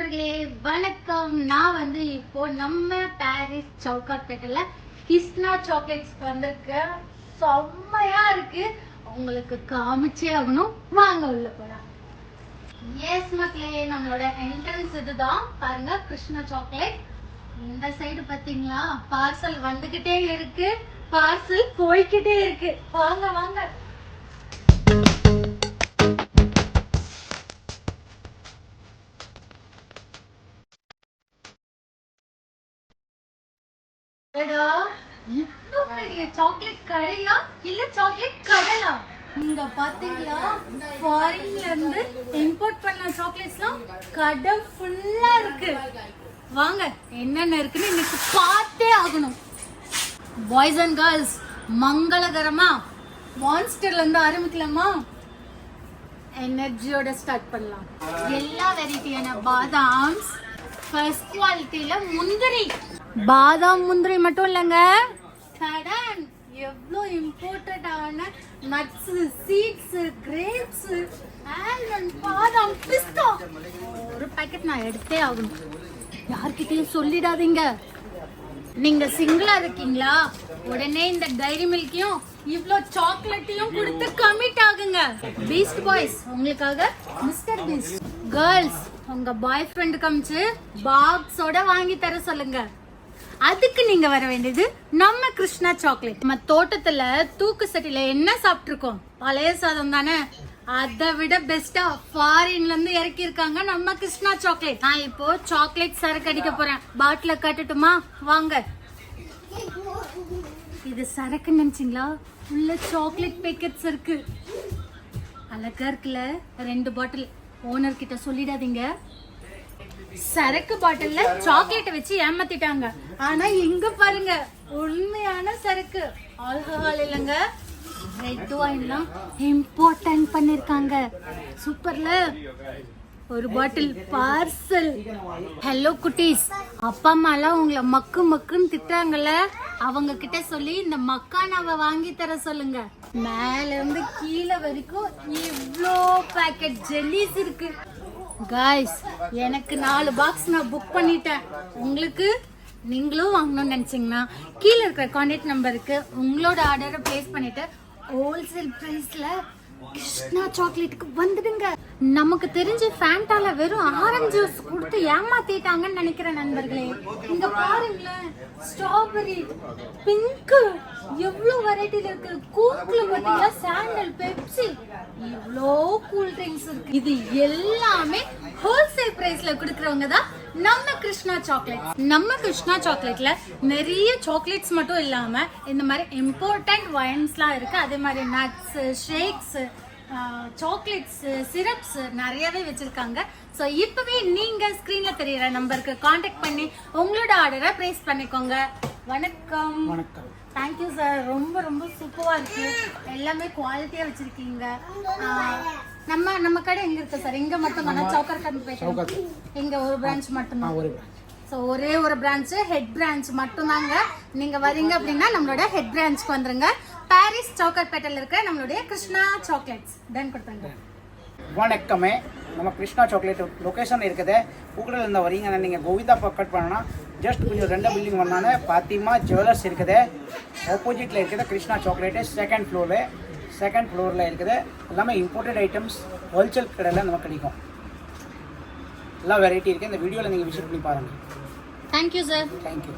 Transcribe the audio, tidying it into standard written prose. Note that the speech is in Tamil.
நண்பர்களே வணக்கம். நான் வந்து இப்போ நம்ம பாரிஸ் சவுகாட்பேட்டையில கிருஷ்ணா சாக்லேட்ஸ் வந்திருக்கேன். செம்மையா இருக்கு, உங்களுக்கு காமிச்சே ஆகணும். வாங்க உள்ள போலாம். எஸ் மக்களே, நம்மளோட என்ட்ரன்ஸ் இதுதான். பாருங்க, கிருஷ்ணா சாக்லேட். இந்த சைடு பாத்தீங்களா, பார்சல் வந்துகிட்டே இருக்கு, பார்சல் போய்கிட்டே இருக்கு. வாங்க வாங்க. சாக்லேட் கடையா இல்ல சாக்லேட் கடலா? நீங்க பாத்தீங்களா, ஃபாரின்ல இருந்து இம்போர்ட் பண்ண சாக்லேட்ஸ்லாம் கடை ஃபுல்லா இருக்கு. வாங்க, என்னென்ன இருக்குன்னு இன்னைக்கு பார்த்தே ஆகணும். பாய்ஸ் அண்ட் கேர்ள்ஸ், மங்களகரமா மான்ஸ்டர்ல இருந்து ஆரம்பிக்கலாமா? எனர்ஜியோட ஸ்டார்ட் பண்ணலாம். எல்லா வெரைட்டியான பாதாம்ஸ், ஃபர்ஸ்ட் குவாலிட்டில முந்திரி. பாதாம் முந்திரி மட்டும் இல்லைங்க, கடன் எவ்வளோ இம்போர்ட்டடான நட்ஸ், சீட்ஸ், கிரேப்ஸ், ஆல்மண்ட், பாதாம், பிஸ்தா. ஒரு பாக்கெட் நான் எடுத்தே ஆகணும். யார்கிட்டயும் சொல்லிடாதீங்க. நீங்க சிங்கிளா இருக்கீங்களா, உடனே இந்த டைரி மில்கையும் இவ்ளோ சாக்லேட்டையும் கொடுத்து கமிட் ஆகுங்க. பீஸ்ட் பாய்ஸ் உங்களுக்காக மிஸ்டர் பீஸ்ட். கேர்ள்ஸ், உங்க பாய் ஃப்ரெண்ட் காமிச்சு பாக்ஸோட வாங்கி தர சொல்லுங்க. அதுக்கு நீங்க வர வேண்டியது நம்ம கிருஷ்ணா சாக்லேட். நம்ம தோட்டத்துல தூக்கு சட்டில என்ன சாப்பிட்டுருக்கோம்? பழைய சாதம் தானே. அதை விட பெஸ்டா ஃபாரின்ல இருந்து இறக்கி இருக்காங்க நம்ம கிருஷ்ணா சாக்லேட். நான் இப்போ சாக்லேட் சரக்கு அடிக்க போறேன். பாட்டில கட்டட்டுமா? வாங்க. இது சரக்கு நினைச்சீங்களா? உள்ள சாக்லேட் பேக்கெட்ஸ் இருக்கு. அழகா இருக்குல்ல. 2 பாட்டில். ஓனர் கிட்ட சொல்லிடாதீங்க. சரக்கு பாட்டில்ல சாக்லேட்டை வச்சு ஏமாத்திட்டாங்க. ஆனா இங்க பாருங்க, உண்மையான சரக்கு. ஆல்கஹால் இல்லங்க, ரெட் வைன்லாம் இம்போர்ட் பண்ணிருக்காங்க. சூப்பர்ல. ஒரு பாட்டில் பார்சல். ஹலோ குட்டீஸ், அப்பா அம்மா எல்லாம் உங்களை மக்கு மக்குன்னு திட்டாங்கல்ல, அவங்க கிட்ட சொல்லி இந்த மக்கானாவை வாங்கி தர சொல்லுங்க. மேல இருந்து கீழே வரைக்கும் இவ்ளோ பேக்கெட் ஜெல்லிஸ் இருக்கு. காய்ஸ், எனக்கு 4 பாக்ஸ் நான் புக் பண்ணிட்டேன். உங்களுக்கு நீங்களும் வாங்கணும்னு நினைச்சீங்கன்னா கீழே இருக்கிற கான்டாக்ட் நம்பருக்கு உங்களோட ஆர்டரை பிளேஸ் பண்ணிட்டு ஹோல்சேல் பிரைஸ்ல கிருஷ்ணா சாக்லேட்டுக்கு வந்துடுங்க. நமக்கு தெரிஞ்ச ஃபேண்டால வெறும் ஆரஞ்சு ஜூஸ் கொடுத்து ஏமாத்திட்டாங்கன்னு நினைக்கிறேன் நண்பர்களே. இங்க பாருங்களேன், ஸ்ட்ராபெரி, பிங்க், எவ்வளவு வெரைட்டில இருக்கு. கூக்குல பாத்தீங்களா, சாண்டல், பெப்சி, இவ்ளோ கூல் ட்ரிங்க்ஸ் இருக்கு. இது எல்லாமே ஹோல்சேல் பிரைஸ்ல கொடுக்கறவங்க தான் நம்ம கிருஷ்ணா சாக்லேட். நம்ம கிருஷ்ணா சாக்லேட்ல நிறைய சாக்லேட்ஸ் மட்டும் இல்லாம இந்த மாதிரி இம்பார்ட்டன்ட் வைன்ஸ்லாம் இருக்கு. அதே மாதிரி நட்ஸ், ஷேக்ஸ், சாக்லேட்ஸ், சிரப்ஸ் நிறையவே வச்சிருக்காங்க. ஸோ இப்பவே நீங்க ஸ்கிரீன்ல தெரியுற நம்பருக்கு கான்டாக்ட் பண்ணி உங்களோட ஆர்டரை பிளேஸ் பண்ணிக்கோங்க. வணக்கம். வணக்கம். Thank you sir. ரொம்ப ரொம்ப சூப்பரா இருக்கு. எல்லாமே குவாலிட்டியா வச்சிருக்கீங்க. நம்ம கடை எங்க இருக்கு சார்? இங்க மட்டும் தானே? சவுகாட்பேட்டை இங்க ஒரு பிரான்ச் மட்டும் தான். ஸோ ஒரே ஒரு பிரான்ச், ஹெட் பிரான்ச் மட்டும்தாங்க. நீங்க வரீங்க அப்படின்னா நம்மளோட ஹெட் பிரான்ச்க்கு வந்துருங்க. பாரிஸ் சவுகாட்பேட்டையில் இருக்க நம்மளுடைய கிருஷ்ணா சாக்லேட்ஸ் டன் கொடுத்தாங்க. வணக்கமே. நம்ம கிருஷ்ணா சாக்லேட் லொக்கேஷன் இருக்குது. பூக்கடையில் இருந்து வரீங்கன்னா நீங்கள் கோவிந்தா கட் பண்ணோன்னா ஜஸ்ட் கொஞ்சம் 2 பில்டிங் வந்தானே பாத்திமா ஜுவல்லர்ஸ் இருக்குது. ஆப்போசிட்டில் இருக்குது கிருஷ்ணா சாக்லேட்டு. செகண்ட் ஃப்ளோரில் இருக்குது. எல்லாமே இம்போர்ட்டட் ஐட்டம்ஸ் ஹோல்சேல் கடையில் நமக்கு கிடைக்கும். எல்லா வெரைட்டி இருக்குது. இந்த வீடியோவில் நீங்கள் விசிட் பண்ணி பாருங்கள். Thank you sir. தேங்க்யூ.